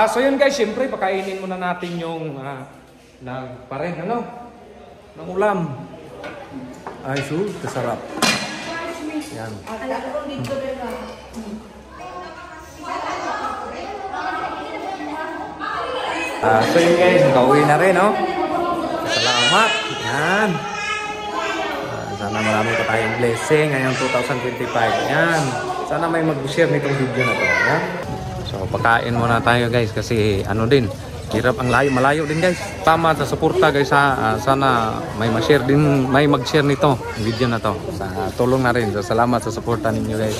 So yun guys, siyempre pakainin muna natin yung paring ng ulam. Ay, kasarap. Yan. So yun guys, nakauwi na rin, no? Salamat. Yan. Sana marami pa tayong blessing ngayong 2025. Yan. Sana may mag-share nitong video na to. Yan. So pagkain muna tayo guys kasi din, hirap ang malayo din guys. Tama sa suporta guys sana may ma-share din, may mag-share nito video na to. Sa tulong na rin. So salamat sa suporta ninyo guys.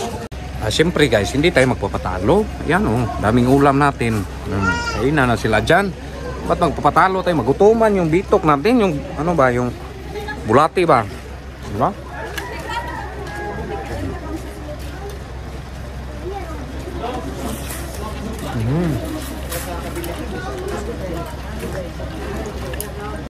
Siyempre guys, hindi tayo magpapatalo. Ayan daming ulam natin. Ayun na sila dyan. Ba't magpapatalo tayo? Magutuman yung bitok natin, yung yung bulati ba? Diba? Mm-hmm.